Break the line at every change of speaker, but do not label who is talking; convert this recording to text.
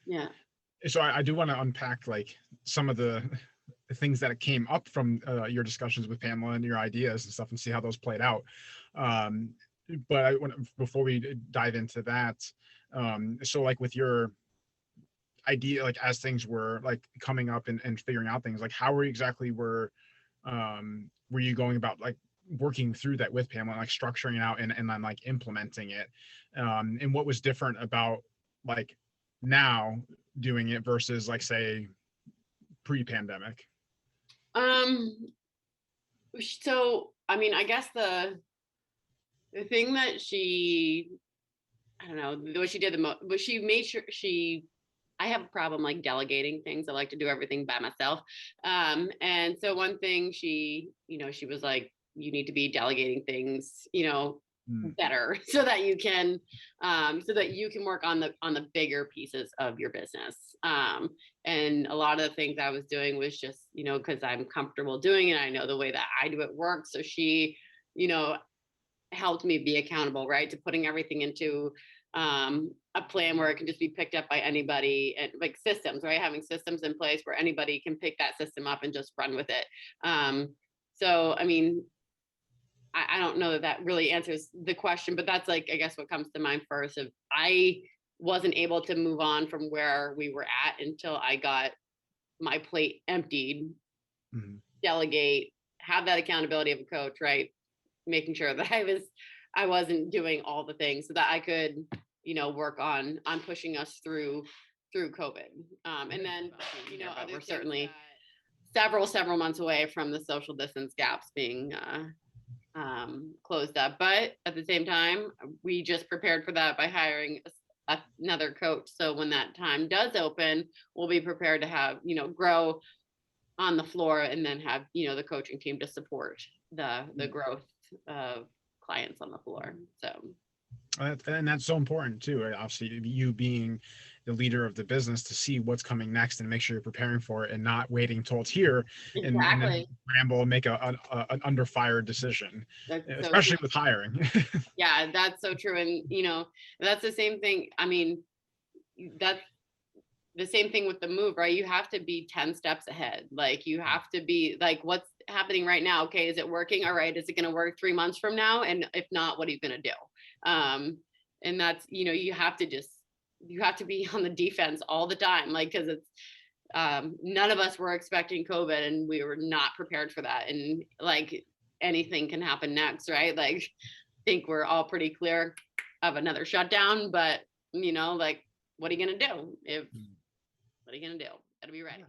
Yeah.
So I do want to unpack like some of the things that came up from your discussions with Pamela and your ideas and stuff, and see how those played out. Um, but before we dive into that, so like with your idea, like as things were like coming up and figuring out things, like how were you exactly were you going about like working through that with Pamela, like structuring it out and then like implementing it, and what was different about like now doing it versus like say pre-pandemic?
Um, so I mean, I guess the thing that she, I don't know, what she did the most was she made sure I have a problem like delegating things. I like to do everything by myself. And so one thing she was like, you need to be delegating things,
Mm,
better so that you can work on the bigger pieces of your business. And a lot of the things I was doing was just, because I'm comfortable doing it. I know the way that I do it works. So she, you know, helped me be accountable, right, to putting everything into a plan where it can just be picked up by anybody, and like systems, right, having systems in place where anybody can pick that system up and just run with it. So I mean, I don't know that that really answers the question, but that's like, I guess, what comes to mind first. Of I wasn't able to move on from where we were at until I got my plate emptied,
mm,
delegate, have that accountability of a coach, right? Making sure that I wasn't doing all the things so that I could, work on pushing us through COVID. And then, but we're certainly several months away from the social distance gaps being closed up. But at the same time, we just prepared for that by hiring another coach. So when that time does open, we'll be prepared to have, grow on the floor, and then have, the coaching team to support the
mm.
growth of clients on the floor. So
And that's so important too, right? Obviously, you being the leader of the business to see what's coming next and make sure you're preparing for it and not waiting till it's here and then
exactly.
scramble and make an under fire decision,
That's so true.
especially with hiring.
Yeah, that's so true. And that's the same thing. I mean, that's the same thing with the move, right? You have to be 10 steps ahead. Like, you have to be like, what's happening right now? Okay, is it working? All right, is it going to work 3 months from now? And if not, what are you going to do? And that's, you have to be on the defense all the time, like, because it's none of us were expecting COVID, and we were not prepared for that. And like, anything can happen next, right? Like, I think we're all pretty clear of another shutdown, but like, what are you going to do if what are you gonna do? Gotta be ready.